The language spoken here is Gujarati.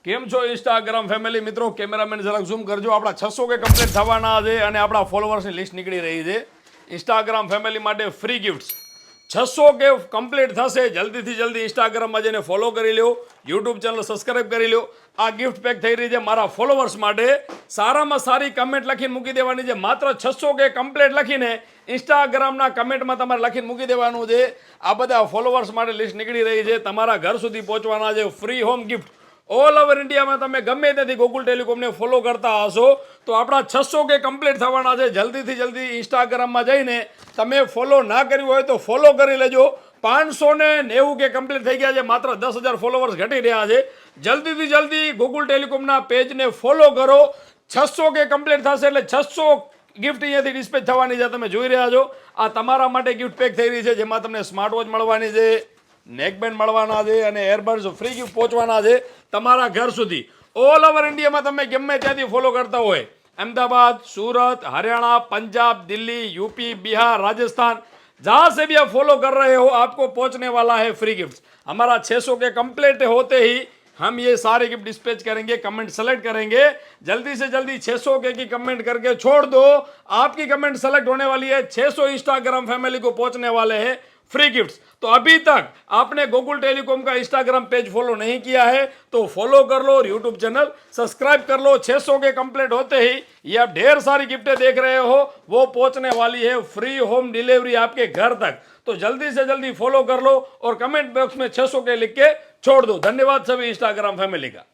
કેમ છો ઇન્સ્ટાગ્રામ ફેમિલી મિત્રો? કેમેરામેન જરાક ઝૂમ કરજો. આપણા 600 કે કમ્પ્લીટ થવાના છે અને આપણા ફોલોવર્સની લિસ્ટ નીકળી રહી છે. ઇન્સ્ટાગ્રામ ફેમિલી માટે ફ્રી ગિફ્ટ્સ 600 કે કમ્પ્લીટ થશે. જલ્દીથી જલ્દી ઇન્સ્ટાગ્રામમાં જઈને ફોલો કરી લો, યુટ્યુબ ચેનલ સબસ્ક્રાઇબ કરી લો. આ ગિફ્ટ પેક થઈ રહી છે મારા ફોલોવર્સ માટે. સારામાં સારી કમેન્ટ લખીને મૂકી દેવાની છે. માત્ર 600 કે કમ્પ્લીટ લખીને ઇન્સ્ટાગ્રામના કમેન્ટમાં તમારે લખીને મૂકી દેવાનું છે. આ બધા ફોલોવર્સ માટે લિસ્ટ નીકળી રહી છે. તમારા ઘર સુધી પહોંચવાના છે free home gift. All over ઇન્ડિયામાં તમે ગમે ત્યાંથી ગોકુલ ટેલિકોમને ફોલો કરતા હશો તો આપણા 600 કે કમ્પ્લીટ થવાના છે. જલ્દીથી જલ્દી ઇન્સ્ટાગ્રામમાં જઈને તમે ફોલો ના કર્યું હોય તો ફોલો કરી લેજો. 590 કે કમ્પ્લીટ થઈ ગયા છે. માત્ર 10,000 ફોલોવર્સ ઘટી રહ્યા છે. જલ્દીથી જલ્દી ગોકુલ ટેલિકોમના પેજને ફોલો કરો. 600 કે કમ્પ્લીટ થશે એટલે 600 ગિફ્ટ અહીંયાથી ડિસ્પેચ થવાની છે. તમે જોઈ રહ્યા છો આ તમારા માટે ગિફ્ટ પેક થઈ રહી છે, જેમાં તમને સ્માર્ટ વોચ મળવાની છે, નેકબેન્ડ મળવાના છે અને એરબડ્સ ફ્રી ગિફ્ટ પહોંચવાના છે તમારા ઘર સુધી. ઓલ ઓવર ઇન્ડિયામાં તમે ગમે ત્યાંથી ફોલો કરતા હોય, अहमदाबाद, सूरत, हरियाणा, पंजाब, दिल्ली, यूपी, बिहार, राजस्थान, जहाँ से भी आप फॉलो कर रहे हो आपको पहुंचने वाला है फ्री गिफ्ट. हमारा 600 के कंप्लीट होते ही हम ये सारे गिफ्ट डिस्पैच करेंगे, कमेंट सेलेक्ट करेंगे. जल्दी से जल्दी 600 के की कमेंट करके छोड़ दो. आपकी कमेंट सेलेक्ट होने वाली है. 600 इंस्टाग्राम फैमिली को पहुंचने वाले हैं फ्री गिफ्ट्स. तो अभी तक आपने गोकुल टेलीकॉम का इंस्टाग्राम पेज फॉलो नहीं किया है तो फॉलो कर लो और यूट्यूब चैनल सब्सक्राइब कर लो. 600 के कंप्लीट होते ही ये आप ढेर सारी गिफ्टें देख रहे हो वो पहुंचने वाली है फ्री होम डिलीवरी आपके घर तक. तो जल्दी से जल्दी फॉलो कर लो और कमेंट बॉक्स में 600 के लिख के छोड़ दो. धन्यवाद सभी इंस्टाग्राम फैमिली का.